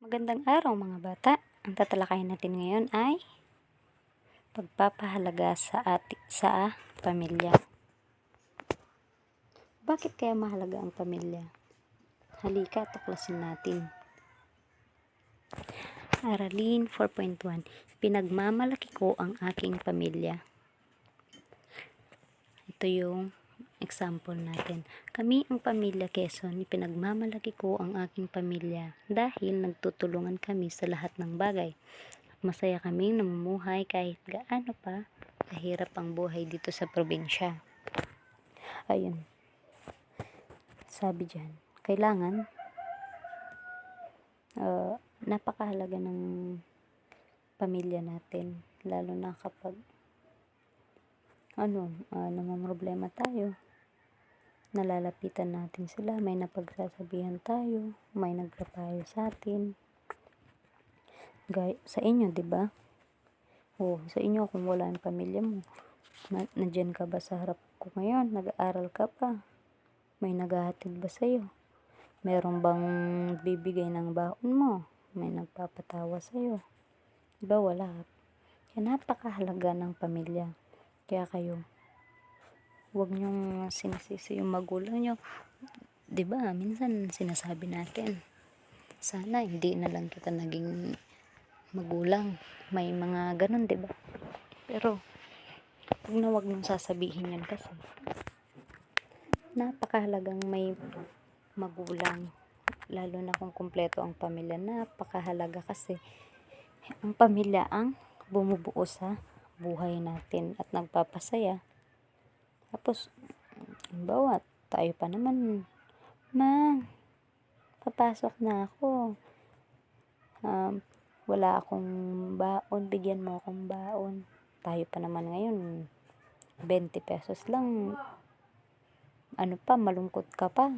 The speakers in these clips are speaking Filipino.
Magandang araw mga bata. Ang tatalakayin natin ngayon ay pagpapahalaga sa pamilya. Bakit kaya mahalaga ang pamilya? Halika, tuklasin natin. Aralin 4.1. Pinagmamalaki ko ang aking pamilya. Ito yung example natin. Kami ang pamilya Quezon, pinagmamalaki ko ang aking pamilya dahil nagtutulungan kami sa lahat ng bagay. Masaya kaming namumuhay kahit gaano pa kahirap ang buhay dito sa probinsya. Ayun. Sabi dyan, kailangan napakahalaga ng pamilya natin, lalo na kapag namamroblema tayo, nalalapitan natin sila, may napagsasabihan tayo, may nagpapayo sa atin. Sa inyo, 'di ba? Sa inyo, kung wala ang pamilya mo, nandiyan ka ba sa harap ko ngayon? Nag-aaral ka pa? May naghahatid ba sa'yo? Meron bang bibigay ng baon mo? May nagpapatawa sa'yo? 'Di ba wala? Kaya napakahalaga ng pamilya. Kaya kayo, huwag niyong sinisisi yung magulang niyo. 'Di ba? Minsan sinasabi natin, sana hindi na lang kita naging magulang. May mga ganun, 'di ba? Pero huwag niyong sasabihin yan kasi napakahalagang may magulang, lalo na kung kumpleto ang pamilya. Napakahalaga kasi ang pamilya ang bumubuo sa buhay natin at nagpapasaya. Tapos halimbawa, tayo pa naman, ma, papasok na ako, wala akong baon, bigyan mo akong baon. Tayo pa naman ngayon, 20 pesos lang, malungkot ka pa.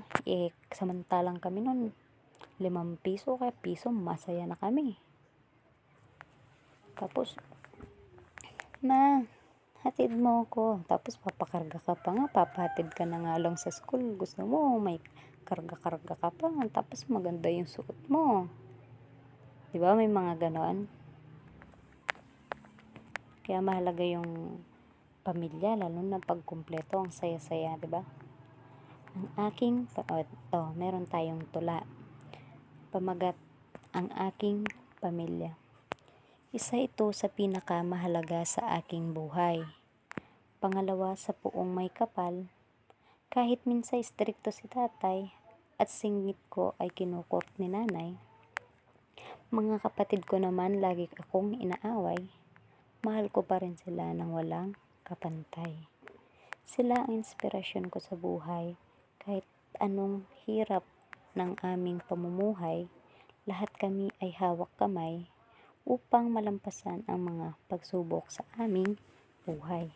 Samantalang kami nun, 5 piso kaya piso, masaya na kami. Tapos, ma, hatid mo ko. Tapos papakarga ka pa nga, papahatid ka na nga lang sa school. Gusto mo, may karga-karga ka pa. Tapos maganda yung suot mo. Diba, may mga ganon. Kaya mahalaga yung pamilya, lalo na pag kumpleto, ang saya-saya, diba? Meron tayong tula. Pamagat, ang aking pamilya. Isa ito sa pinakamahalaga sa aking buhay. Pangalawa sa puong may kapal, kahit minsan istrikto si tatay at singit ko ay kinukurt ni nanay. Mga kapatid ko naman lagi akong inaaway. Mahal ko pa rin sila ng walang kapantay. Sila ang inspirasyon ko sa buhay. Kahit anong hirap ng aming pamumuhay, lahat kami ay hawak kamay upang malampasan ang mga pagsubok sa aming buhay.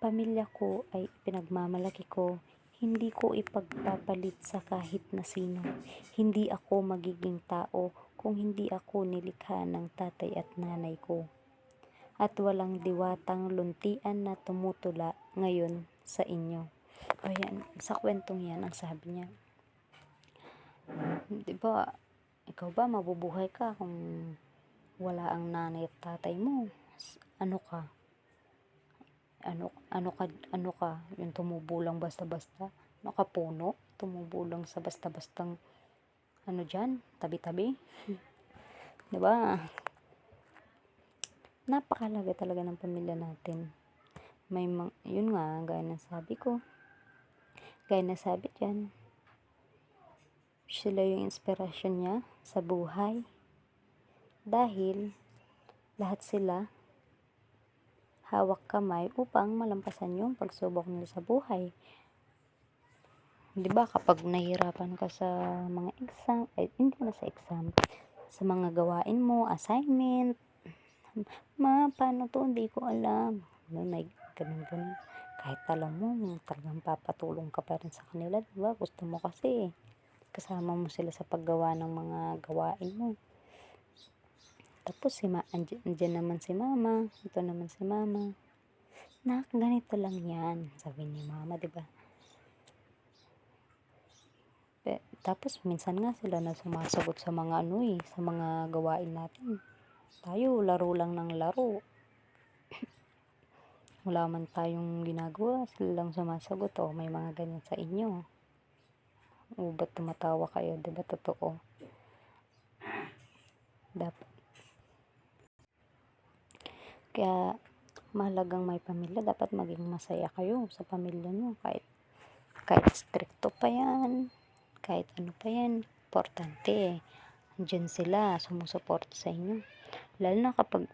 Pamilya ko ay pinagmamalaki ko, hindi ko ipagpapalit sa kahit na sino. Hindi ako magiging tao kung hindi ako nilikha ng tatay at nanay ko. At walang diwatang luntian na tumutula ngayon sa inyo. Ayan, sa kwentong yan, ang sabi niya, diba, ikaw ba mabubuhay ka kung wala ang nanay at tatay mo? Ano ka? Ano ka? Yung tumubo lang basta-basta? Puno? Tumubo lang sa basta-bastang dyan? Tabi-tabi? Diba? Napakalaga talaga ng pamilya natin. Yun nga, gaya na sabi dyan, sila yung inspirasyon niya sa buhay. Dahil lahat sila hawak kamay upang malampasan yung pagsubok nila sa buhay. 'Di ba kapag nahihirapan ka sa mga exam, hindi na sa exam, sa mga gawain mo, assignment, ma, paano to? Hindi ko alam. May ganun. Kahit alam mo, talagang papatulong ka pa rin sa kanila, 'di ba? Gusto mo kasi kasama mo sila sa paggawa ng mga gawain mo. Tapos andyan naman si mama, ito naman si mama. Nak, ganito lang yan, sabi ni mama, 'di ba? Tapos minsan nga sila na sumasagot sa mga sa mga gawain natin. Tayo laro lang ng laro. Wala man tayong ginagawa, sila lang sumasagot. O may mga ganyan sa inyo. O ba't tumatawa kayo? 'Di ba totoo? Dapat. Kaya mahalagang may pamilya, dapat maging masaya kayo sa pamilya nyo. Kahit stricto pa yan, kahit ano pa yan, importante. Andiyan sila, sumusuporta sa inyo. Lalo na kapag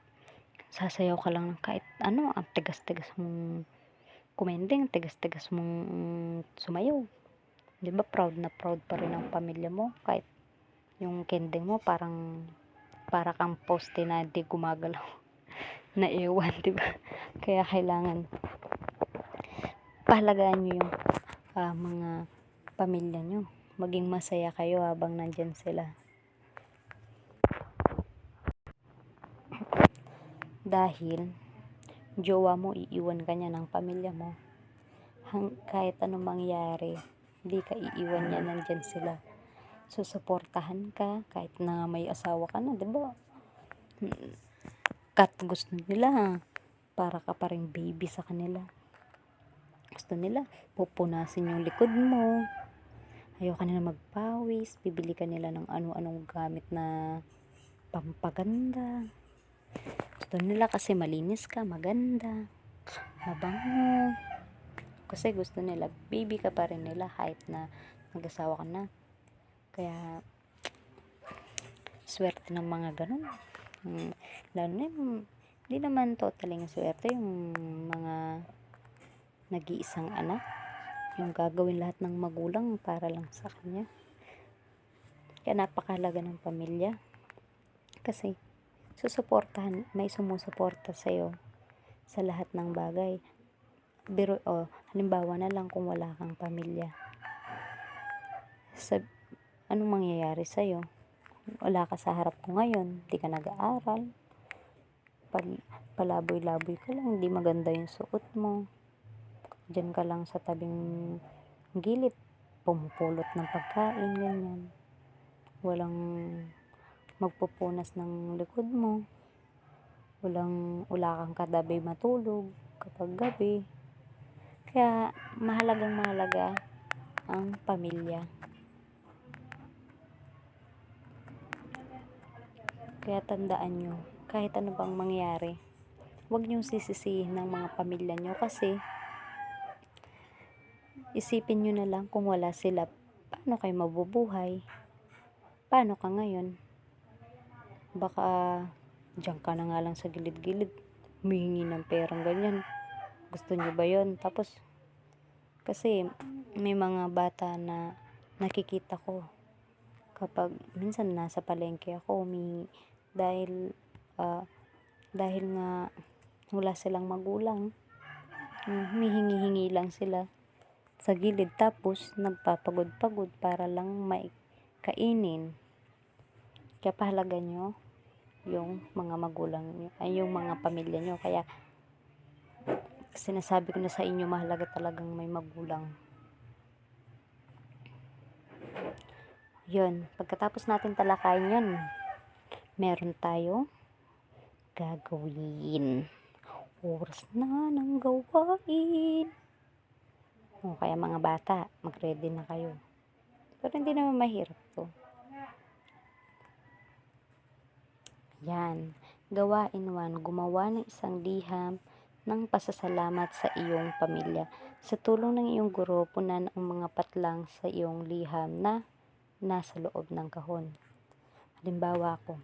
sasayaw ka lang ng kahit ano, ang tigas-tigas mong kumending, tigas-tigas mong sumayaw. Di ba proud na proud pa rin ang pamilya mo kahit yung kending mo para kang poste na di gumagalaw na ewan, di ba? Kaya kailangan pahalagaan nyo yung mga pamilya nyo. Maging masaya kayo habang nandyan sila. Dahil jowa mo, iiwan ka niya ng pamilya mo. Kahit anong mangyari, hindi ka iiwan niya, nandyan sila. Susuportahan ka kahit na may asawa ka na, 'di ba? Kat gusto nila para ka pa ring baby sa kanila. Gusto nila pupunasin yung likod mo. Ayaw ka nila magpawis, bibili ka nila ng ano-anong gamit na pampaganda. Gusto nila kasi malinis ka, maganda, mabango. Kasi gusto nila baby ka pa rin nila kahit na mag-asawa ka na. Kaya swerte ng mga ganun. Lalo na yung, hindi naman totaling swerte yung mga nag-iisang anak, yung gagawin lahat ng magulang para lang sa kanya. Kaya napakahalaga ng pamilya kasi susuportahan, may sumusuporta sa'yo sa lahat ng bagay. Halimbawa na lang kung wala kang pamilya, anong mangyayari sa'yo? Wala ka sa harap ko ngayon, di ka nag-aaral, palaboy-laboy ka lang, hindi maganda yung suot mo, dyan ka lang sa tabing gilid, pumupulot ng pagkain, ganyan. Walang magpupunas ng likod mo, wala kang katabi matulog kapag gabi. Kaya mahalaga ang pamilya. Kaya tandaan nyo, kahit ano bang mangyari, huwag nyo sisisihin ng mga pamilya nyo kasi isipin nyo na lang kung wala sila, paano kayo mabubuhay? Paano ka ngayon? Baka diyan ka na nga lang sa gilid-gilid, humihingi ng perang ganyan. Gusto nyo ba yun? Tapos, kasi may mga bata na nakikita ko kapag minsan nasa palengke ako, dahil nga wala silang magulang, humihingi-hingi lang sila sa gilid, tapos nagpapagod-pagod para lang may kainin. Kaya pahalaga nyo yung mga magulang nyo, ay yung mga pamilya nyo. Kaya sinasabi ko na sa inyo, mahalaga talagang may magulang. Yun, pagkatapos natin talakayin yun, meron tayo gagawin. Oras na ng gawain. O kaya mga bata, mag-ready na kayo. Pero hindi naman mahirap to. Yan. Gawain 1. Gumawa ng isang liham ng pasasalamat sa iyong pamilya. Sa tulong ng iyong guro, punan ang mga patlang sa iyong liham na nasa loob ng kahon. Halimbawa ko,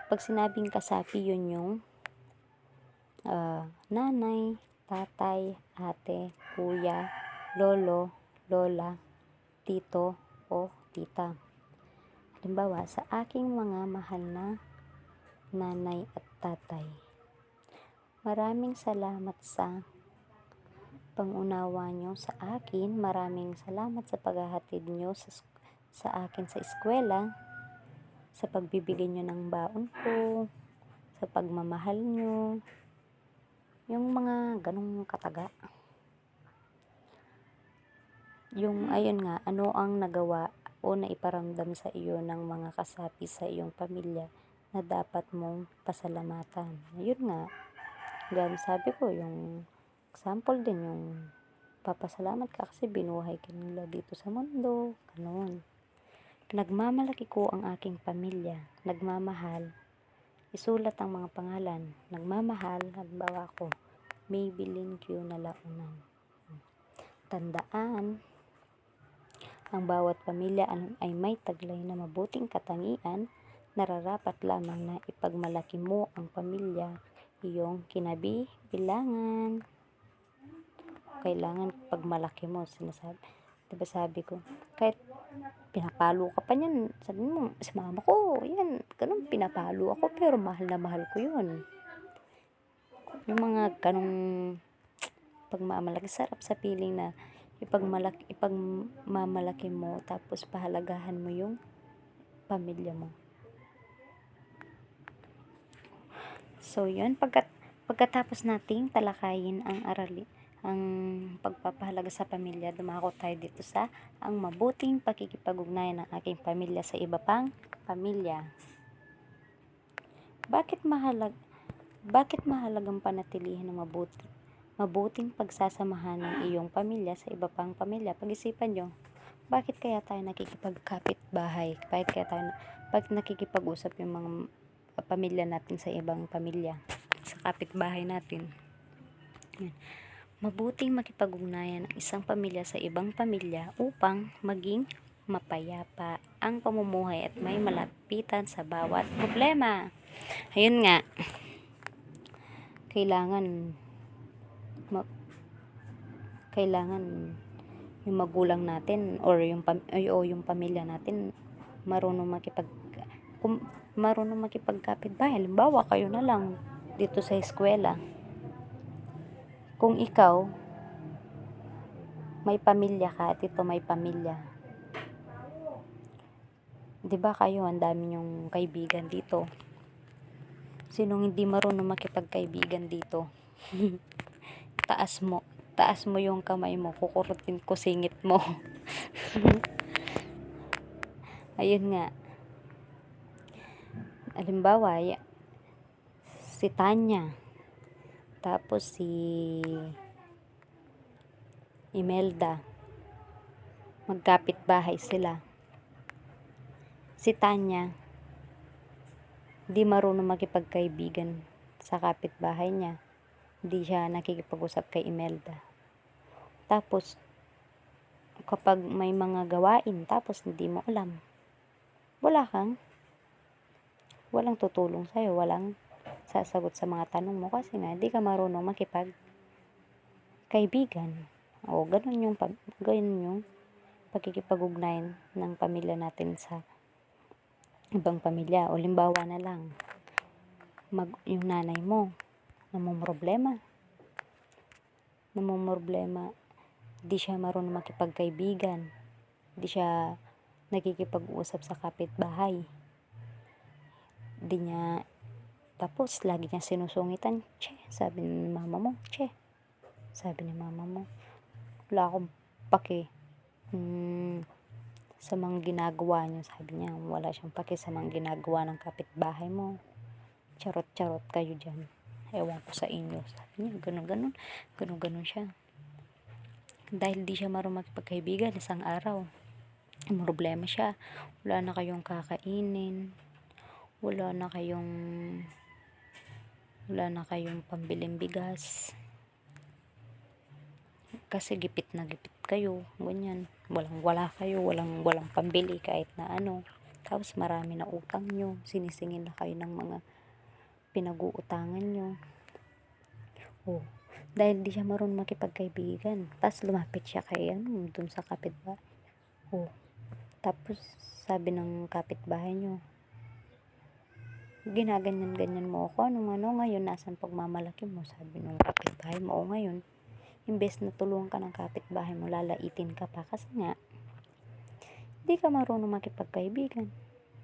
pag sinabing kasapi, yun yung nanay, tatay, ate, kuya, lolo, lola, tito o tita. Halimbawa, sa aking mga mahal na nanay at tatay, maraming salamat sa pangunawa nyo sa akin. Maraming salamat sa paghahatid nyo sa akin sa eskwela, sa pagbibigay nyo ng baon ko, sa pagmamahal nyo, yung mga ganong kataga. Yung ayun nga, ano ang nagawa o naiparamdam sa iyo ng mga kasapi sa iyong pamilya na dapat mong pasalamatan. Ayun nga, gaya sabi ko, yung example din, yung papasalamat ka kasi binuhay ka nila dito sa mundo, ganoon. Nagmamalaki ko ang aking pamilya, nagmamahal, isulat ang mga pangalan, nagmamahal, halimbawa ko, Maybelline Q na launan. Tandaan, ang bawat pamilya ay may taglay na mabuting katangian, nararapat lamang na ipagmalaki mo ang pamilya, iyong kinabibilangan. Kailangan pagmalaki mo, sinasabi. Diba sabi ko, kahit pinapalo ka pa niyan, sabi mo, si mama ko, yan, ganun, pinapalo ako, pero mahal na mahal ko yun. Yung mga ganung pagmamalaki, sarap sa piling na ipagmamalaki mo, tapos pahalagahan mo yung pamilya mo. So, yun, pagkatapos nating talakayin ang pagpapahalaga sa pamilya, dumako tayo dito sa ang mabuting pakikipag-ugnayan ng aking pamilya sa iba pang pamilya. Bakit mahalagang panatilihin ang mabuting pagsasamahan ng iyong pamilya sa iba pang pamilya? Pag-isipan nyo, bakit kaya tayo nakikipagkapit bahay? Bakit nakikipag-usap yung mga pamilya natin sa ibang pamilya, sa kapitbahay natin? Yan. Mabuting makipag-ugnayan ng isang pamilya sa ibang pamilya upang maging mapayapa ang pamumuhay at may malapitan sa bawat problema. Ayun nga, kailangan yung magulang natin or yung pamilya natin marunong makipagkapit-bahay. Halimbawa, kayo na lang dito sa eskwela. Kung ikaw may pamilya ka at ito may pamilya, 'di ba kayo ang dami yung kaibigan dito? Sinong hindi marunong makipagkaibigan dito? taas mo yung kamay mo, kukurutin ko singit mo. Ayun nga, halimbawa si Tanya, tapos si Imelda, magkapit bahay sila. Si Tanya di marunong makipagkaibigan sa kapitbahay niya, hindi siya nakikipag-usap kay Imelda. Tapos kapag may mga gawain tapos hindi mo alam, walang tutulong sa'yo, walang sasagot sa mga tanong mo kasi nga hindi ka marunong makipagkaibigan. O ganun yung pakikipag-ugnayan ng pamilya natin sa ibang pamilya. O limbawa na lang, yung nanay mo namumroblema, di siya marunong makipagkaibigan, di siya nakikipag-usap sa kapitbahay, tapos lagi niya sinusungitan, sabi ni mama mo, wala akong pake sa mga ginagawa niyo, sabi niya, wala siyang pake sa mga ginagawa ng kapitbahay mo, charot kayo dyan, ewan ko sa inyo, sabi niya, ganun siya. Dahil di siya marunong makipagkaibigan, isang araw problema siya, wala na kayong kakainin, wala na kayong pambiling bigas kasi gipit na gipit kayo, ganyan, walang pambili kahit na ano, tapos marami na utang nyo, sinisingil na kayo ng mga pinag-uutangan nyo. Dahil di siya marunong makipagkaibigan, tapos lumapit siya kay dun sa kapitbahay. Tapos sabi ng kapitbahay nyo, ginaganyan-ganyan mo ako, ngayon nasan pagmamalaki mo, sabi ng kapitbahay mo. Ngayon, imbes na tulungan ka ng kapitbahay mo, lalaitin ka pa kasi nga di ka marunong makipagkaibigan.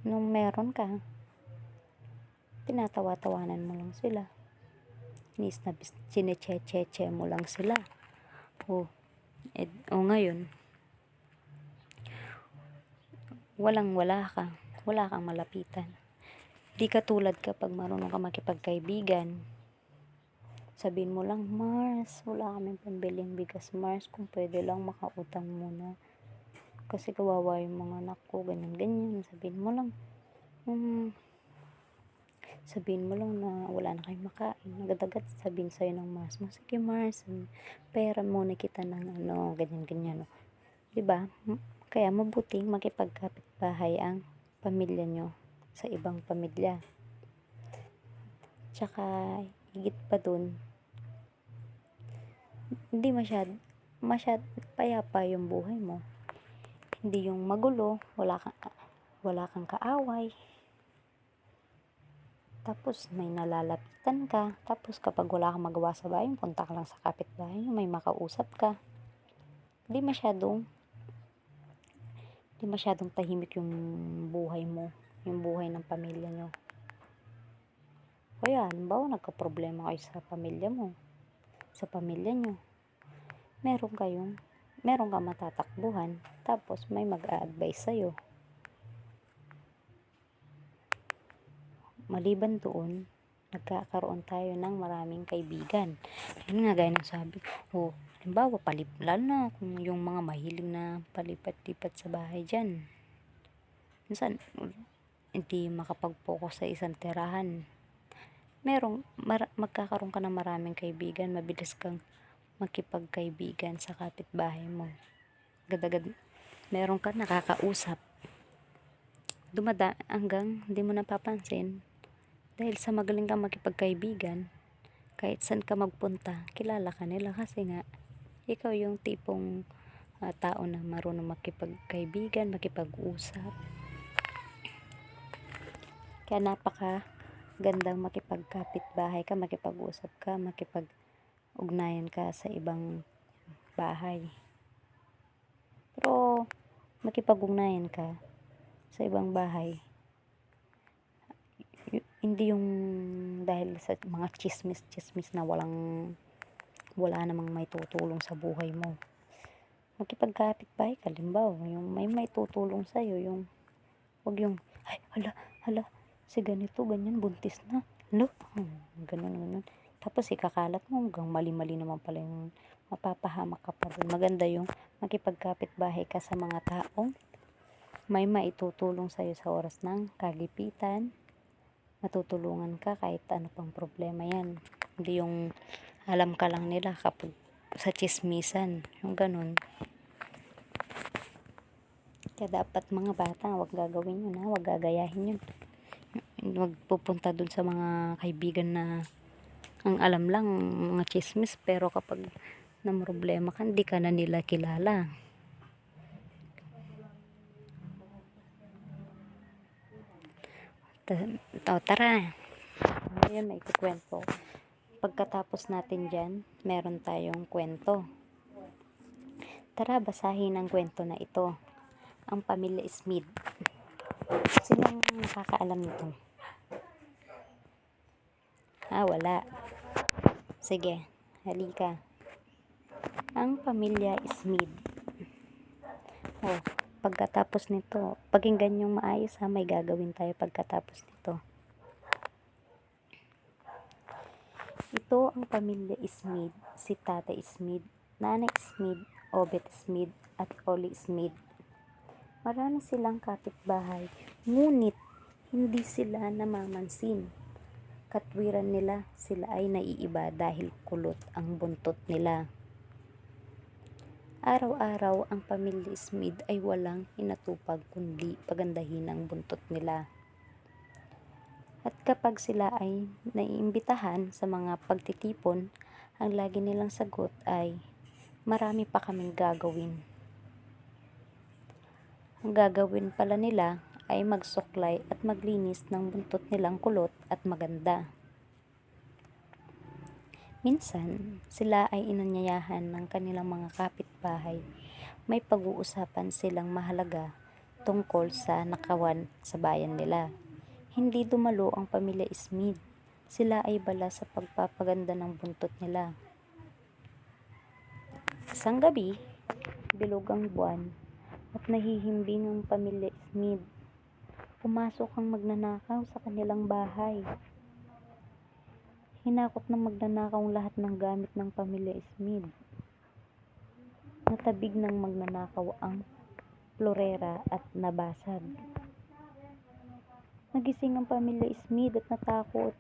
Nung meron ka, tinatawa-tawanan mo lang sila, sineche mo lang sila. Ngayon wala kang malapitan. Di katulad kapag marunong ka makipagkaibigan, sabihin mo lang, Mars, wala kaming pambiling bigas, Mars, kung pwede lang makautang muna. Kasi kawawa yung mga anak ko, ganyan. Sabihin mo lang na wala na kayong makain. Agad-agad sabihin sa'yo ng Mars mo, sige Mars, pera muna kita ng ganyan. Diba? Kaya mabuting makipagkapit-bahay ang pamilya nyo sa ibang pamilya. Tsaka, higit pa dun, hindi masyad payapa yung buhay mo. Hindi yung magulo, wala kang kaaway. Tapos may nalalapitan ka. Tapos kapag wala kang magawa sa bahay, punta ka lang sa kapitbahay, may makausap ka. Hindi masyadong tahimik yung buhay mo, yung buhay ng pamilya nyo. Kaya, halimbawa, nagka-problema kayo sa pamilya mo, sa pamilya nyo, meron kang matatakbuhan, tapos may mag-a-advise sa'yo. Maliban doon, nagkakaroon tayo ng maraming kaibigan. Yun nga, gaya ng sabi, halimbawa, lalo na kung yung mga mahilig na palipat-lipat sa bahay dyan. Minsan, hindi makapag-focus sa isang tirahan. Magkakaroon ka ng maraming kaibigan, mabilis kang makipagkaibigan sa kapitbahay mo. Agad-agad, meron ka nakakausap. Hanggang hindi mo napapansin, dahil sa magaling kang makipagkaibigan, kahit saan ka magpunta, kilala ka nila kasi nga, ikaw yung tipong tao na marunong makipagkaibigan, makipag-usap. Kaya napaka-gandang makipagkapit-bahay ka, makipag-usap ka, makipag-ugnayan ka sa ibang bahay. Pero, makipag-ugnayan ka sa ibang bahay, hindi yung dahil sa mga chismis na wala namang may tutulong sa buhay mo. Makipagkapit-bahay ka, halimbawa, yung may tutulong sa'yo, yung wag yung, ay, hala, si ganito, ganyan, buntis na, ganun. Tapos ikakalat mo, hanggang mali-mali naman pala yung mapapahamak ka pa rin. Maganda yung makipagkapit-bahay ka sa mga taong may maitutulong sa'yo sa oras ng kagipitan. Matutulungan ka kahit ano pang problema yan. Hindi yung alam ka lang nila kapag sa chismisan, yung ganun. Kaya dapat mga bata, wag gagawin yun, wag gagayahin yun. Wag pupunta dun sa mga kaibigan na ang alam lang mga chismis, pero kapag na problema ka, hindi ka na nila kilala. Tara. Ngayon may kukwento. Pagkatapos natin dyan, meron tayong kwento. Tara, basahin ang kwento na ito. Ang Pamilya Smith. Sinong nakakaalam nito? Wala. Sige, halika. Ang Pamilya Smith. Pagkatapos nito, pakinggan yung maayos may gagawin tayo pagkatapos nito. Ito ang pamilya Smith, si Tata Smith, Nanay Smith, Obet Smith, at Oli Smith. Marami silang kapitbahay, ngunit hindi sila namamansin. Katwiran nila, sila ay naiiba dahil kulot ang buntot nila. Araw-araw ang pamilya Smith ay walang inatupag kundi pagandahin ang buntot nila. At kapag sila ay naiimbitahan sa mga pagtitipon, ang lagi nilang sagot ay, marami pa kaming gagawin. Ang gagawin pala nila ay magsuklay at maglinis ng buntot nilang kulot at maganda. Minsan, sila ay inanyayahan ng kanilang mga kapitbahay. May pag-uusapan silang mahalaga tungkol sa nakawan sa bayan nila. Hindi dumalo ang pamilya Smith. Sila ay bala sa pagpapaganda ng buntot nila. Isang gabi, bilog ang buwan, at nahihimbing ang pamilya Smith. Pumasok ang magnanakaw sa kanilang bahay. Hinakot ng magnanakaw ang lahat ng gamit ng pamilya Smith. Natabig ng magnanakaw ang florera at nabasag. Nagising ang pamilya Smith at natakot.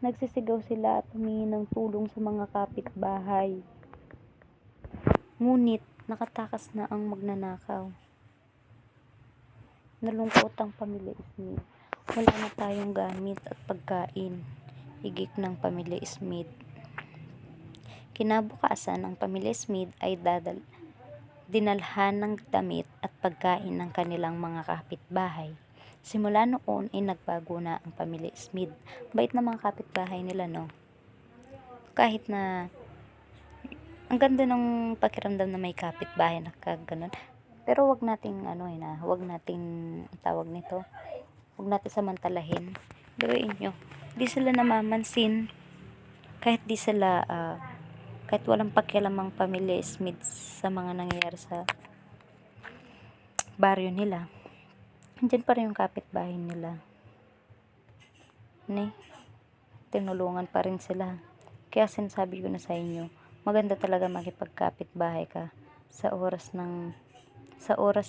Nagsisigaw sila at humingi ng tulong sa mga kapitbahay. Ngunit nakatakas na ang magnanakaw. Nalungkot ang pamilya Smith. Wala na tayong gamit at pagkain. Higik ng pamilya Smith. Kinabukasan, ang pamilya Smith ay dinalhan ng damit at pagkain ng kanilang mga kapitbahay. Simula noon ay nagbago na ang pamilya Smith. Bait na mga kapitbahay nila, no? Kahit na ang ganda ng pakiramdam na may kapitbahay na kaganon. Pero wag nating wag nating tawag nito. Wag natin samantalahin. Biruin nyo, di sila namamansin. Kahit kahit walang pakialam ang pamilya Smith sa mga nangyayari sa baryo nila. Andiyan pa rin yung kapitbahay nila. Tinulungan pa rin sila. Kaya sinasabi ko na sa inyo, maganda talaga makipagkapitbahay ka sa oras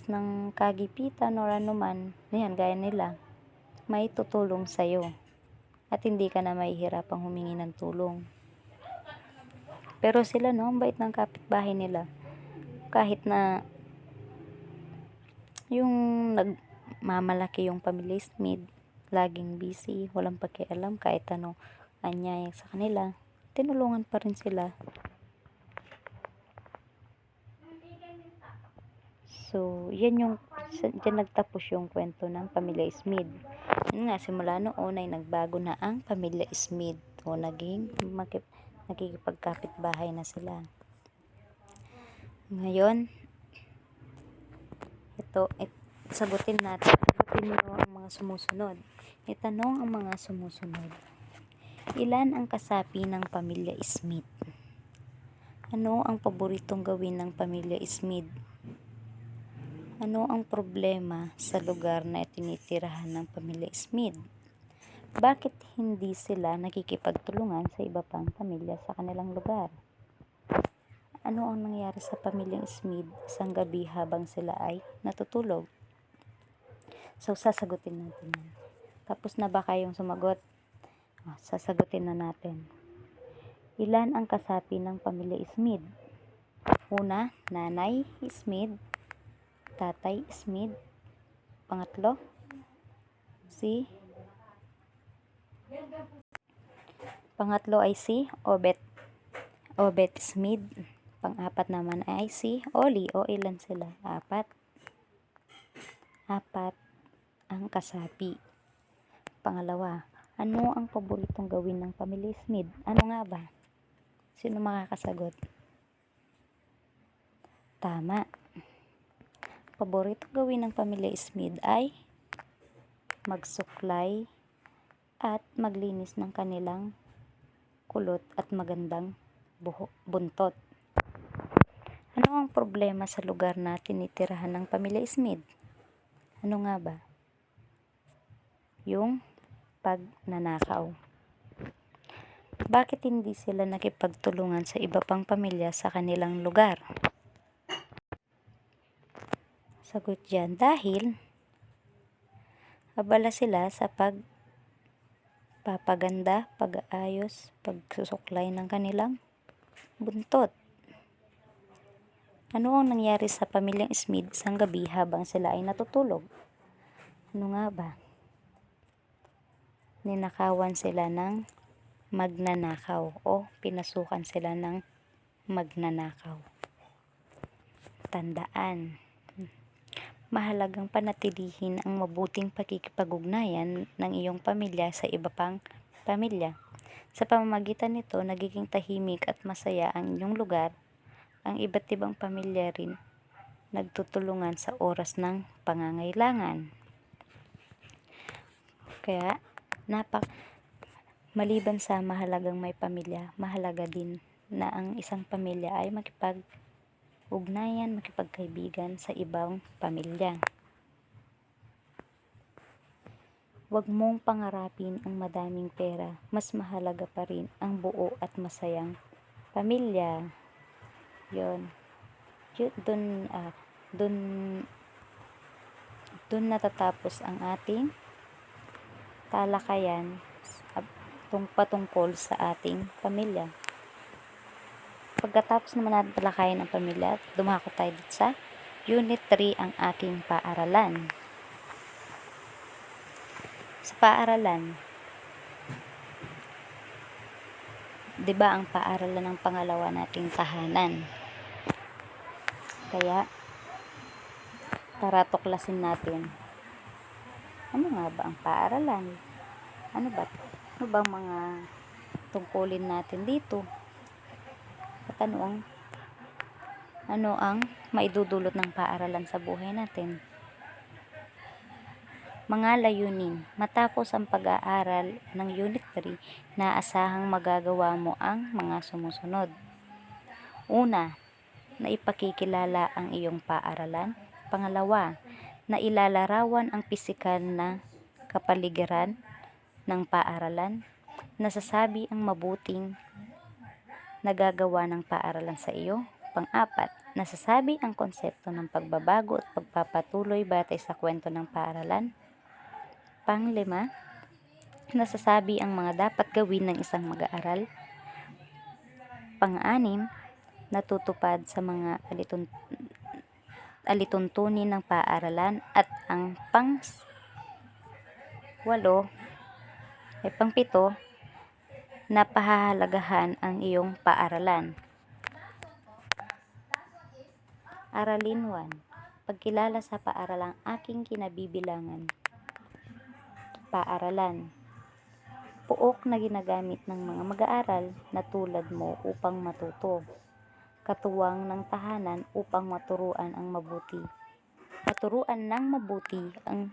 ng kagipitan o anuman. Yan, gaya nila. May tutulong sa'yo. At hindi ka na mahihirapang humingi ng tulong. Pero sila, no, ang bait ng kapitbahay nila. Kahit na yung nagmamalaki yung pamilya Smith, laging busy, walang pakialam kahit ano anyaya sa kanila, tinulungan pa rin sila. So, dyan nagtapos yung kwento ng pamilya Smith. Yun nga, simula noon ay nagbago na ang pamilya Smith o nakikipagkapitbahay na sila. Ngayon, sagutin nyo ang mga sumusunod. Itanong ang mga sumusunod. Ilan ang kasapi ng pamilya Smith? Ano ang paboritong gawin ng pamilya Smith? Ano ang problema sa lugar na tinitirahan ng pamilya Smith? Bakit hindi sila nakikipagtulungan sa iba pang pamilya sa kanilang lugar? Ano ang nangyari sa pamilyang Smith isang gabi habang sila ay natutulog? So, sasagutin natin yan. Tapos na ba kayong sumagot? Sasagutin na natin. Ilan ang kasapi ng pamilya Smith? Una, Nanay Smith, Tatay Smith. Pangatlo, ay si Obet Smith. Pang-apat naman ay si Oli. O ilan sila? Apat ang kasapi. Pangalawa, ano ang paboritong gawin ng pamilya Smith? Ano nga ba? Sino makakasagot? Tama. Paboritong gawin ng pamilya Smith ay magsuklay at maglinis ng kanilang kulot at magandang buntot. Ano ang problema sa lugar na tinitirahan ng pamilya Smith? Ano nga ba? Yung pagnanakaw. Bakit hindi sila nakipagtulungan sa iba pang pamilya sa kanilang lugar? Sagot dyan, dahil abala sila sa pagpapaganda, pag-aayos, pagsusuklay ng kanilang buntot. Ano ang nangyari sa pamilyang Smith isang gabi habang sila ay natutulog? Ano nga ba? Ninakawan sila ng magnanakaw o pinasukan sila ng magnanakaw. Tandaan, mahalagang panatilihin ang mabuting pakikipag-ugnayan ng iyong pamilya sa iba pang pamilya. Sa pamamagitan nito, nagiging tahimik at masaya ang inyong lugar. Ang iba't ibang pamilya rin nagtutulungan sa oras ng pangangailangan. Kaya, maliban sa mahalagang may pamilya, mahalaga din na ang isang pamilya ay ugnayan, makipagkaibigan sa ibang pamilya. Huwag mong pangarapin ang madaming pera, mas mahalaga pa rin ang buo at masayang pamilya. Yun. Dun natatapos ang ating talakayan patungkol sa ating pamilya. Pagkatapos naman natin talakayan ang pamilya, dumako tayo dito sa Unit 3, ang aking paaralan. Sa paaralan, 'di ba ang paaralan ng pangalawa nating tahanan? Kaya tara tuklasin natin. Ano nga ba ang paaralan? Ano ba mga tungkulin natin dito? At ano ang maidudulot ng paaralan sa buhay natin? Mga layunin. Matapos ang pag-aaral ng Unit 3, naasahang magagawa mo ang mga sumusunod. Una, na ipakikilala ang iyong paaralan. Pangalawa, na ilalarawan ang pisikal na kapaligiran ng paaralan. Nasasabi ang mabuting nagagawa ng paaralan sa iyo. Pang-apat, nasasabi ang konsepto ng pagbabago at pagpapatuloy batay sa kwento ng paaralan. Pang-lima, nasasabi ang mga dapat gawin ng isang mag-aaral. Pang-anim, natutupad sa mga alituntunin ng paaralan. At ang pang-pito, napahahalagahan ang iyong paaralan. Aralin 1. Pagkilala sa paaralang aking kinabibilangan. Paaralan. Puok na ginagamit ng mga mag-aaral na tulad mo upang matuto. Katuwang ng tahanan upang maturuan ng mabuti ang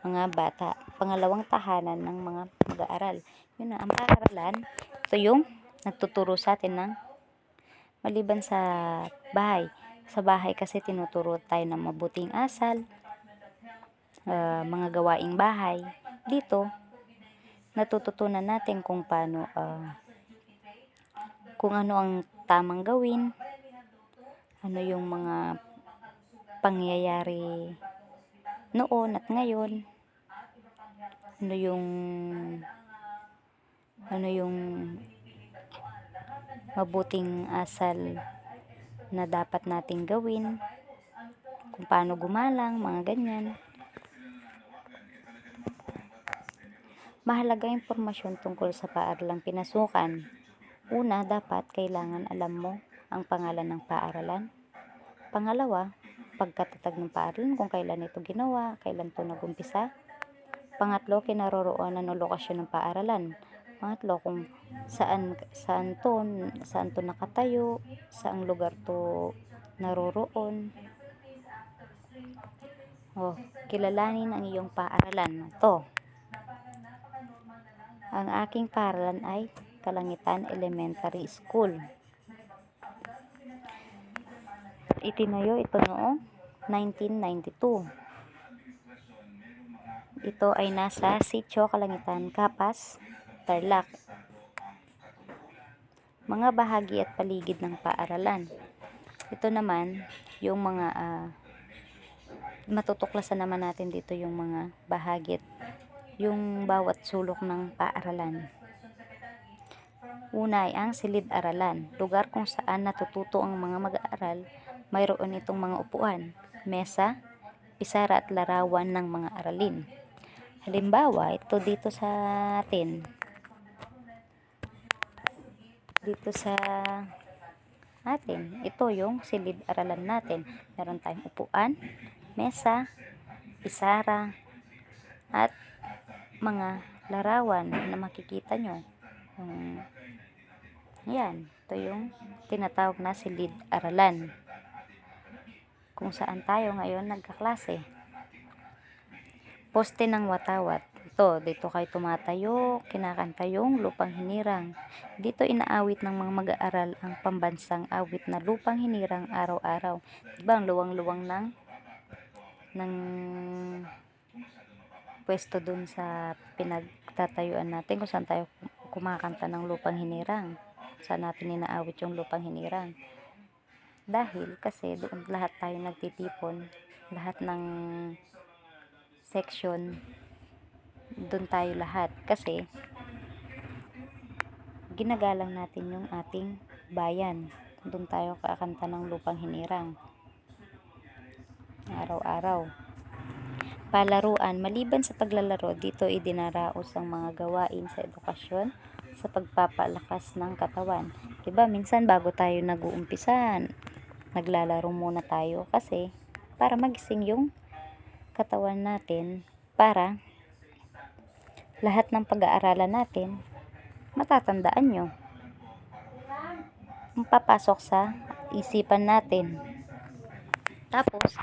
mga bata. Pangalawang tahanan ng mga mag-aaral. Yun na, ang paaralan, ito yung nagtuturo sa atin ng maliban sa bahay. Sa bahay kasi tinuturo tayo ng mabuting asal, mga gawaing bahay. Dito, natututunan natin kung paano, kung ano ang tamang gawin, ano yung mga pangyayari noon at ngayon, ano yung mabuting asal na dapat nating gawin, kung paano gumalang, mga ganyan. Mahalaga impormasyon tungkol sa paaralang pinasukan. Una, kailangan alam mo ang pangalan ng paaralan. Pangalawa, pagkatatag ng paaralan, kung kailan ito ginawa, kailan ito nagumpisa. Pangatlo, kinaroroonan o lokasyon ng paaralan. Pangatlo, kung saan to nakatayo, saang lugar to naroroon. Kilalanin ang iyong paaralan. Ito. Ang aking paaralan ay Kalangitan Elementary School. Itinayo ito noong 1992. Ito ay nasa Sitio Kalangitan, Capas, Tarlac. Mga bahagi at paligid ng paaralan. Ito naman yung mga matutuklasan naman natin dito yung mga bahagi at yung bawat sulok ng paaralan. Una ay ang silid-aralan, lugar kung saan natututo ang mga mag-aaral. Mayroon itong mga upuan, mesa, pisara at larawan ng mga aralin. Halimbawa, ito dito sa atin. Ito yung silid-aralan natin. Meron tayong upuan, mesa, pisara, at mga larawan na makikita nyo. Yan, ito yung tinatawag na silid-aralan kung saan tayo ngayon nagkaklase. Poste ng watawat. Dito kayo tumatayo, kinakanta yung Lupang Hinirang. Dito inaawit ng mga mag-aaral ang pambansang awit na Lupang Hinirang araw-araw. Diba ang luwang-luwang ng pwesto dun sa pinagtatayuan natin kung saan tayo kumakanta ng Lupang Hinirang. Saan natin inaawit yung Lupang Hinirang. Dahil kasi doon lahat tayo nagtitipon, lahat ng section, doon tayo lahat. Kasi ginagalang natin yung ating bayan. Doon tayo kakanta ng Lupang Hinirang araw-araw. Palaruan. Maliban sa paglalaro, dito idinaraos ang mga gawain sa edukasyon sa pagpapalakas ng katawan. Diba, minsan bago tayo nag-uumpisa, naglalaro muna tayo kasi para magising yung katawan natin, para lahat ng pag-aaralan natin matatandaan nyo, mapapasok sa isipan natin. Tapos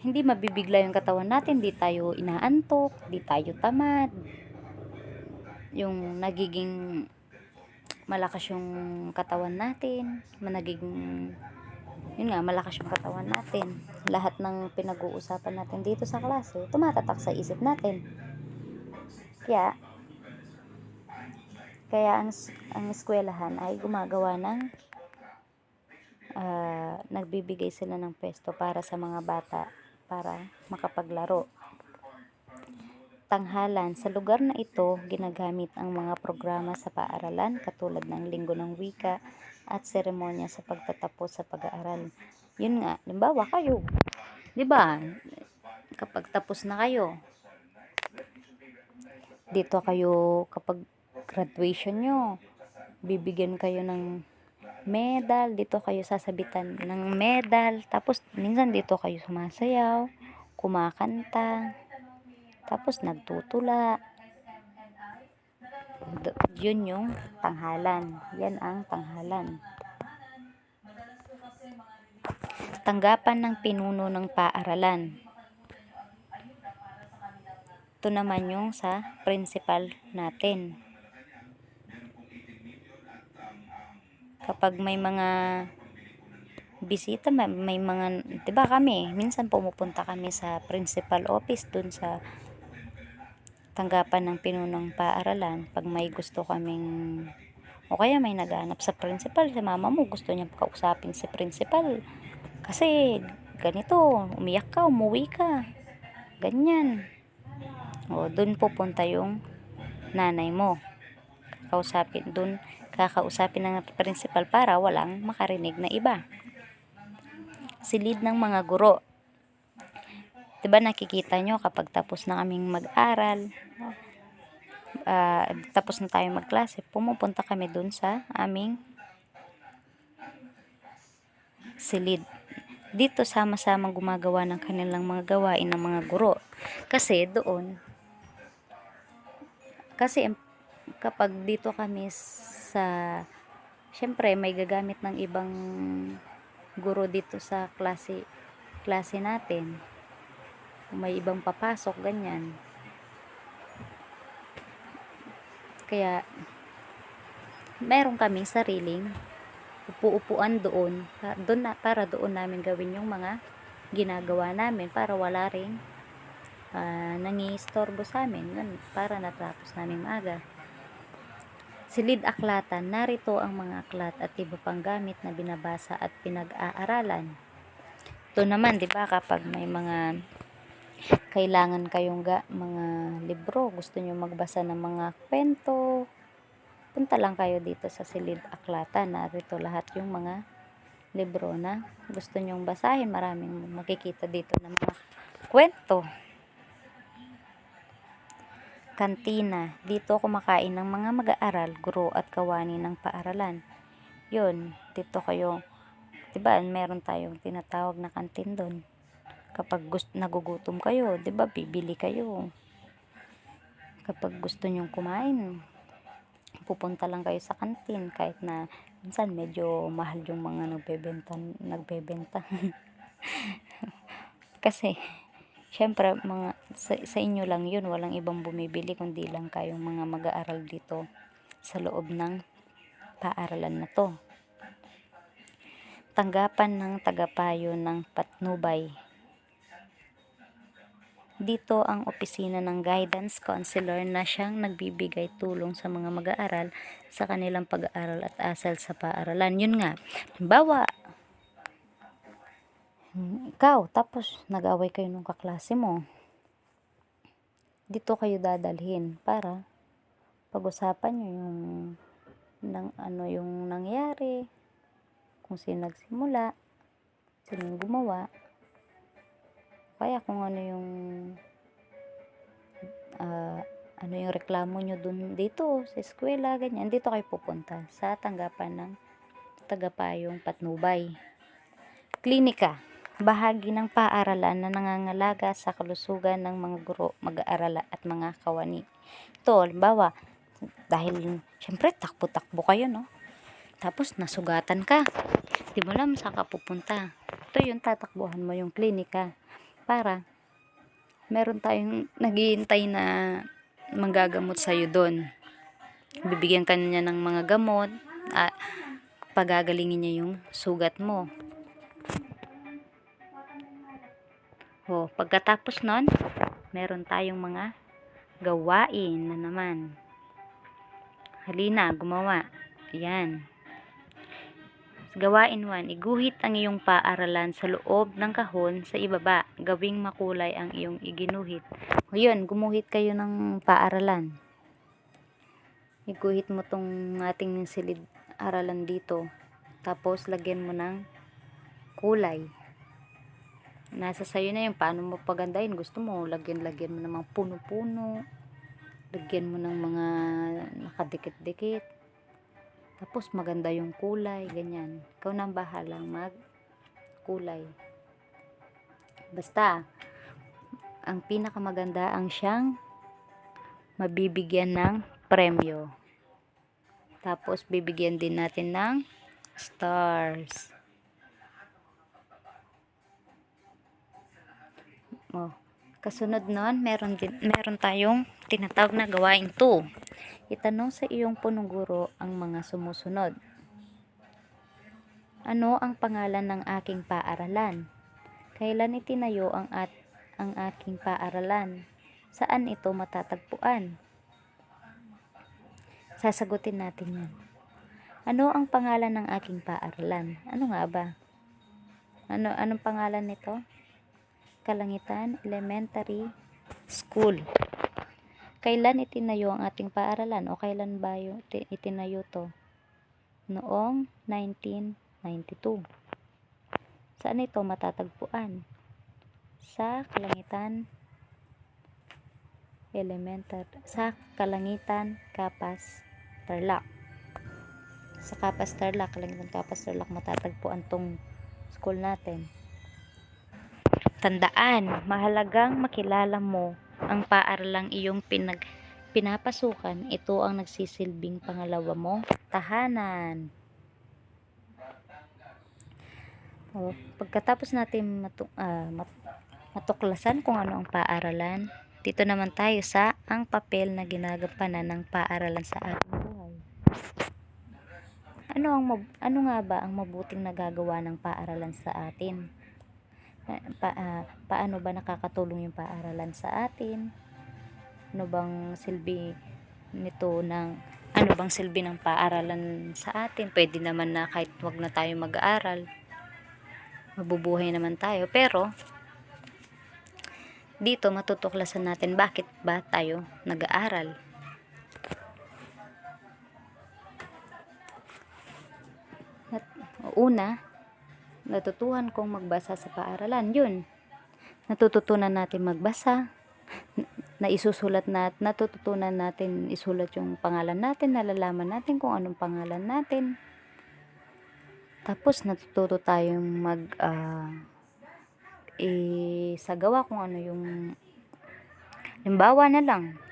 hindi mabibigla yung katawan natin, di tayo inaantok, di tayo tamad, yung nagiging malakas yung katawan natin, yun nga, malakas yung katawan natin. Lahat ng pinag-uusapan natin dito sa klase, tumatatak sa isip natin. Kaya ang eskwelahan ay gumagawa ng nagbibigay sila ng pwesto para sa mga bata para makapaglaro. Tanghalan. Sa lugar na ito, ginagamit ang mga programa sa paaralan katulad ng Linggo ng Wika at seremonya sa pagtatapos sa pag-aaral. Yun nga, halimbawa kayo, 'di ba? Kapag tapos na kayo, dito kayo kapag graduation nyo, bibigyan kayo ng medal, dito kayo sasabitan ng medal, tapos minsan dito kayo sumasayaw, kumakanta, tapos nagtutula. Yun yung tanghalan. Yan ang tanghalan. Tanggapan ng pinuno ng paaralan. Ito naman yung sa principal natin. Kapag may mga bisita, may mga, 'di ba kami, minsan pumupunta kami sa principal office dun sa tanggapan ng pinunong paaralan pag may gusto kaming, o kaya may naghanap sa principal, si mama mo gusto niya kausapin si principal kasi ganito, umiyak ka, umuwi ka, ganyan. O dun pupunta yung nanay mo, kakausapin ng principal para walang makarinig na iba. Silid ng mga guro. Diba nakikita nyo kapag tapos na kaming mag-aral, tapos na tayo magklase, pumupunta kami dun sa aming silid. Dito sama-sama gumagawa ng kanilang mga gawain ng mga guro. Kasi kapag dito kami syempre may gagamit ng ibang guro dito sa klase natin. May ibang papasok, ganyan. Kaya meron kaming sariling upu-upuan doon para doon namin gawin yung mga ginagawa namin para wala ring nangiistorbo sa amin, para natapos namin maaga. Silid aklatan. Narito ang mga aklat at iba pang gamit na binabasa at pinag-aaralan. Ito naman, 'di ba, kapag may mga kailangan kayong mga libro, gusto nyo magbasa ng mga kwento, punta lang kayo dito sa Silid Aklatan. Narito lahat yung mga libro na gusto nyong basahin. Maraming makikita dito ng mga kwento. Kantina. Dito kumakain ng mga mag-aaral, guro at kawani ng paaralan. Yun, dito kayo, diba, meron tayong tinatawag na kantin doon. Kapag nagugutom kayo, diba, bibili kayo. Kapag gusto nyong kumain, pupunta lang kayo sa kantin, kahit na minsan medyo mahal yung mga nagbebenta. Kasi Syempre, sa inyo lang yun, walang ibang bumibili kundi lang kayong mga mag-aaral dito sa loob ng paaralan na to. Tanggapan ng tagapayo ng patnubay. Dito ang opisina ng guidance counselor na siyang nagbibigay tulong sa mga mag-aaral sa kanilang pag-aaral at asal sa paaralan. Yun nga, halimbawa, ikaw, tapos nag-away kayo nung kaklase mo. Dito kayo dadalhin para pag-usapan nyo yung nangyari, kung sino nagsimula, sino yung gumawa, kaya kung ano yung reklamo nyo dito sa eskwela, ganyan, dito kayo pupunta sa tanggapan ng tagapayong patnubay. Klinika, bahagi ng paaralan na nangangalaga sa kalusugan ng mga guro, mag-aaral at mga kawani. Ito, halimbawa, dahil syempre takbo-takbo kayo, no? Tapos nasugatan ka, di mo alam saan ka pupunta. Ito yung tatakbuhan mo yung klinika para meron tayong naghihintay na manggagamot sa'yo doon. Bibigyan ka niya ng mga gamot at pagagalingin niya yung sugat mo. Pagkatapos nun, meron tayong mga gawain na naman. Halina, gumawa. Ayan. Gawain 1. Iguhit ang iyong paaralan sa loob ng kahon sa ibaba. Gawing makulay ang iyong iginuhit. Ngayon, gumuhit kayo ng paaralan. Iguhit mo tong ating silid-aralan dito. Tapos, lagyan mo ng kulay. Nasa sayo na yung paano mo pagandahin. Gusto mo, lagyan mo ng mga puno-puno. Lagyan mo ng mga nakadikit-dikit. Tapos maganda yung kulay, ganyan. Ikaw nang bahalang mag-kulay. Basta, ang pinakamaganda ang siyang mabibigyan ng premyo. Tapos, bibigyan din natin ng stars. Kasunod nun, meron tayong tinatawag na gawain 2. Itanong sa iyong punong guro ang mga sumusunod. Ano ang pangalan ng aking paaralan? Kailan itinayo ang aking paaralan? Saan ito matatagpuan? Sasagutin natin yan. Ano ang pangalan ng aking paaralan? Ano nga ba? Anong pangalan nito? Kalangitan Elementary School. Kailan itinayo ang ating paaralan o kailan ba itinayo to? Noong 1992. Saan ito matatagpuan? Sa Kalangitan Kapas Tarlac. Sa Kapas Tarlac, Kalangitan Kapas Tarlac matatagpuan tong school natin. Tandaan, mahalagang makilala mo ang paaralang iyong pinapasukan. Ito ang nagsisilbing pangalawa mong tahanan. Pagkatapos natin matuklasan kung ano ang paaralan, dito naman tayo sa ang papel na ginagampanan ng paaralan sa ating buhay. Ano nga ba ang mabuting nagagawa ng paaralan sa atin? Paano ba nakakatulong yung paaralan sa atin? Ano bang silbi ng paaralan sa atin? Pwede naman na kahit wag na tayo mag-aaral, mabubuhay naman tayo. Pero dito matutuklasan natin bakit ba tayo nag-aaral. Una, natutuhan kong magbasa sa paaralan. Yun, natututunan natin magbasa, natututunan natin isulat yung pangalan natin, nalalaman natin kung anong pangalan natin. Tapos natututo tayong isagawa kung ano yung, halimbawa na lang,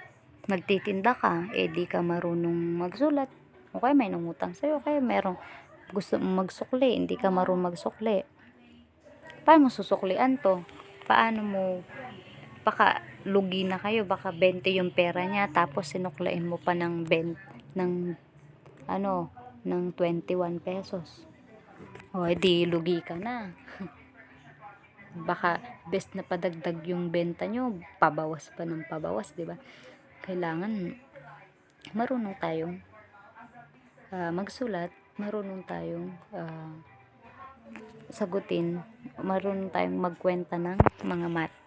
nagtitinda ka, di ka marunong magsulat, o kaya may nangutang sa'yo, kaya merong gusto mong magsukli, hindi ka marunong magsukli. Paano mo susuklian to? Paano mo baka lugi na kayo, baka 20 yung pera niya, tapos sinuklain mo pa ng ng ano, ng 21 pesos. O, edi lugi ka na. Baka best na padagdag yung benta nyo, pabawas pa ng pabawas, di ba? Kailangan marunong tayong magsulat, marunong tayong sagutin, marunong tayong magkwenta ng mga math.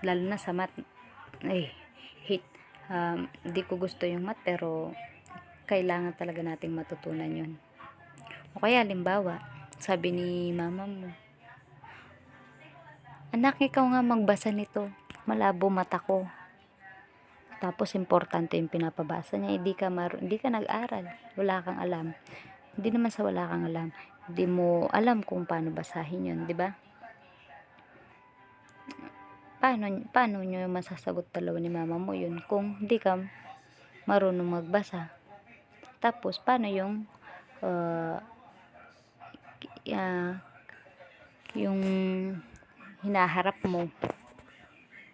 Lalo na sa math, di ko gusto yung math, pero kailangan talaga nating matutunan yun. O kaya, limbawa, sabi ni mama mo, anak, ikaw nga magbasa nito, malabo mata ko. Tapos importante yung pinapabasa niya, hindi ka nag-aral, wala kang alam. Hindi naman sa wala kang alam, hindi mo alam kung paano basahin yun, di ba? Paano nyo masasagot dalawa ni mama mo yun kung hindi ka marunong magbasa? Tapos paano yung yung hinaharap mo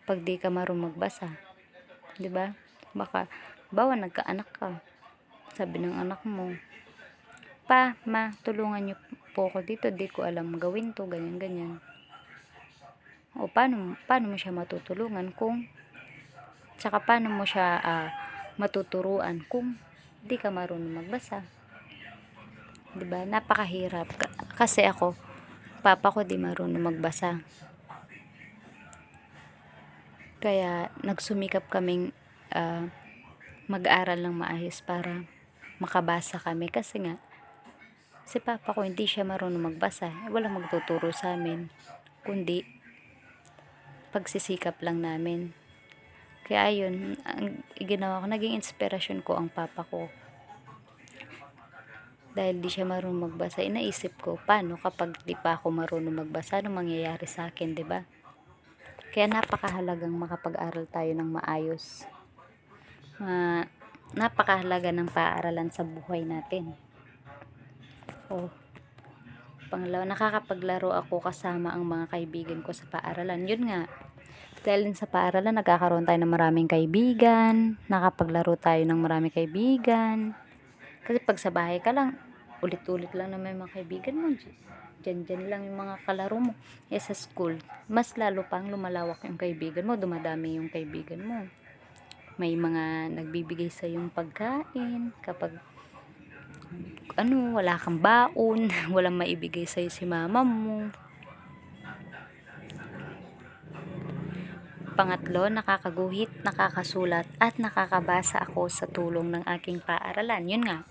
pag di ka marunong magbasa, di ba? Baka nagkaanak ka, sabi ng anak mo, pa, ma, tulungan niyo po ako dito, di ko alam gawin to, ganyan ganyan. O paano mo siya matutulungan kung tsaka paano mo siya matuturuan kung di ka marunong magbasa, di ba? Napakahirap kasi ako, papa ko di marunong magbasa. Kaya nagsumikap kaming mag-aral ng maayos para makabasa kami, kasi nga si papa ko hindi siya marunong magbasa. Walang magtuturo sa amin kundi pagsisikap lang namin. Kaya ayun, ang ginawa ko, naging inspirasyon ko ang papa ko. Dahil di siya marunong magbasa, inaisip ko, paano kapag di pa ako marunong magbasa, ano mangyayari sa akin, di ba? Kaya napakahalagang makapag-aral tayo ng maayos. Napakahalaga ng paaralan sa buhay natin. Pangalawa, nakakapaglaro ako kasama ang mga kaibigan ko sa paaralan. Yun nga, dahil din sa paaralan, nagkakaroon tayo ng maraming kaibigan, nakapaglaro tayo ng maraming kaibigan. Kasi pag sa bahay ka lang, ulit-ulit lang na may mga kaibigan mo, dyan lang yung mga kalaro mo. Sa school, mas lalo pang lumalawak yung kaibigan mo, dumadami yung kaibigan mo. May mga nagbibigay sa yung pagkain, kapag wala kang baon, walang maibigay sa'yo si mama mo. Pangatlo, nakakaguhit, nakakasulat, at nakakabasa ako sa tulong ng aking paaralan. Yun nga,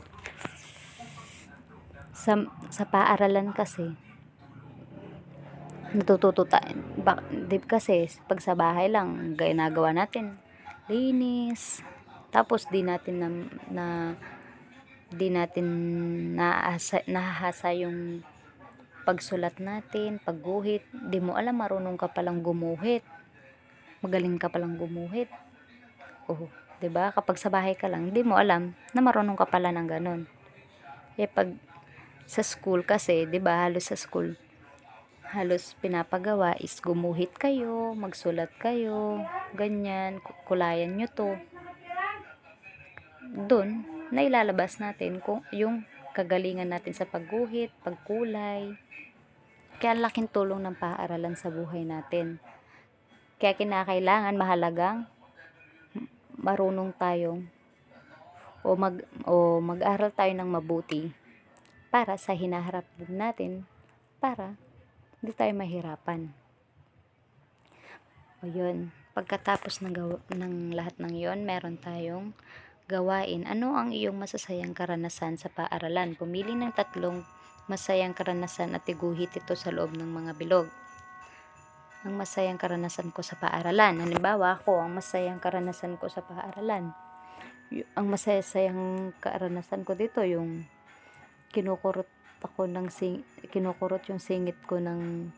sa paaralan kasi, natututo tayo. Kasi pag sa bahay lang, ginagawa natin, linis, tapos di natin nahahasa yung pagsulat natin, pagguhit. Di mo alam, marunong ka palang gumuhit, magaling ka palang gumuhit. Diba? Kapag sa bahay ka lang, di mo alam na marunong ka pala ng ganun. Pag sa school kasi, diba, halos sa school, halos pinapagawa is gumuhit kayo, magsulat kayo, ganyan, kulayan nyo to. Doon, nailalabas natin kung yung kagalingan natin sa pagguhit, pagkulay. Kaya laking tulong ng paaralan sa buhay natin. Kaya kinakailangan, mahalagang marunong tayong mag-aral tayo ng mabuti para sa hinaharap din natin, para hindi tayo mahirapan. Yun, pagkatapos ng lahat ng yon, meron tayong gawain. Ano ang iyong masasayang karanasan sa paaralan? Pumili ng 3 masayang karanasan at iguhit ito sa loob ng mga bilog. Ang masayang karanasan ko sa paaralan. Halimbawa, ang masayang karanasan ko sa paaralan. Ang masayang karanasan ko dito, yung kinukurot yung singit ko ng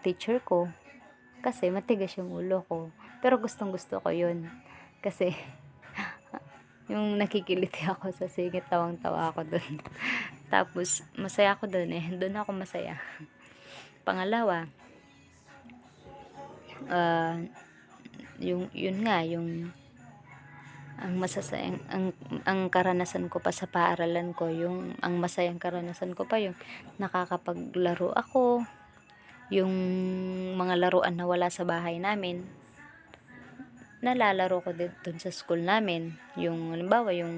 teacher ko, kasi matigas yung ulo ko. Pero gustong-gusto ko yun. Kasi yung nakikiliti ako sa singit, tawang-tawa ako dun. Tapos masaya ako dun. Doon ako masaya. Pangalawa, ah, yun nga, yung ang masasayang ang karanasan ko pa sa paaralan ko, yung ang masayang karanasan ko pa yung nakakapaglaro ako, yung mga laruan na wala sa bahay namin, nalalaro ko din dun sa school namin. Yung halimbawa, yung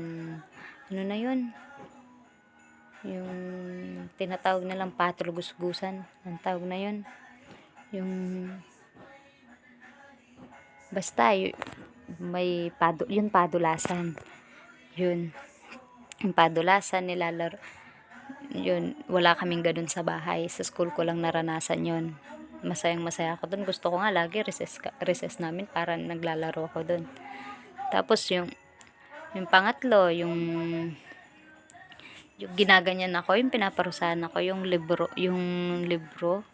ano na yun, yung tinatawag nilang patol-gusgusan, ang tawag na yun. Yung basta may yun padulasan. Yun, yung padulasan nilalaro. Yun, wala kaming ganun sa bahay. Sa school ko lang naranasan yun. Masayang masaya ako dun. Gusto ko nga lagi recess namin para naglalaro ako dun. Tapos yung pangatlo, yung ginaganyan ako, yung pinaparusahan ako, yung libro.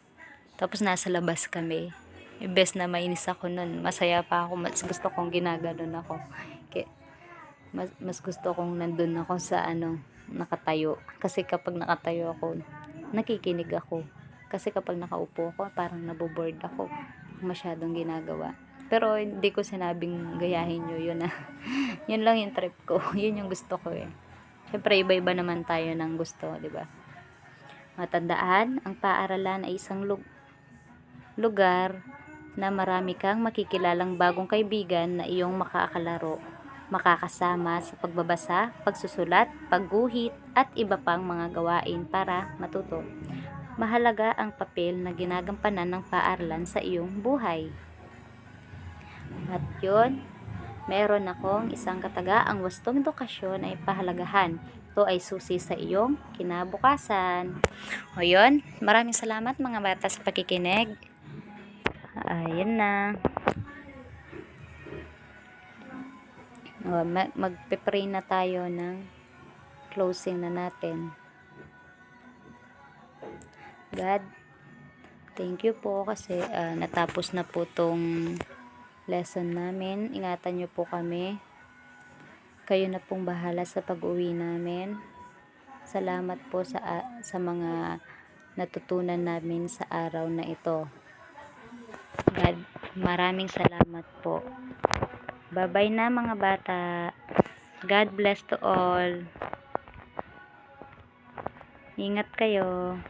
Tapos nasa labas kami. Yung best na mainis ako nun. Masaya pa ako. Mas gusto kong ginaganon ako. Mas gusto kong nandun ako sa nakatayo. Kasi kapag nakatayo ako, nakikinig ako. Kasi kapag nakaupo ako, parang naboboard ako. Masyadong ginagawa. Pero hindi ko sinabing gayahin nyo yun yun lang yung trip ko. Yun yung gusto ko eh. Siyempre, iba-iba naman tayo ng gusto, di ba? Matandaan, ang paaralan ay isang lugar na marami kang makikilalang bagong kaibigan na iyong makakalaro, makakasama sa pagbabasa, pagsusulat, pagguhit, at iba pang mga gawain para matuto. Mahalaga ang papel na ginagampanan ng paaralan sa iyong buhay. At yun, meron akong isang katagaang wastong edukasyon ay pahalagahan. Ito ay susi sa iyong kinabukasan. O yun, maraming salamat mga bata sa pakikinig. Ayan na. O, magpe-pray na tayo ng closing na natin. God, thank you po kasi natapos na po tong lesson namin. Ingatan nyo po kami. Kayo na pong bahala sa pag-uwi namin. Salamat po sa mga natutunan namin sa araw na ito. God, maraming salamat po. Bye-bye na mga bata. God bless to all. Ingat kayo.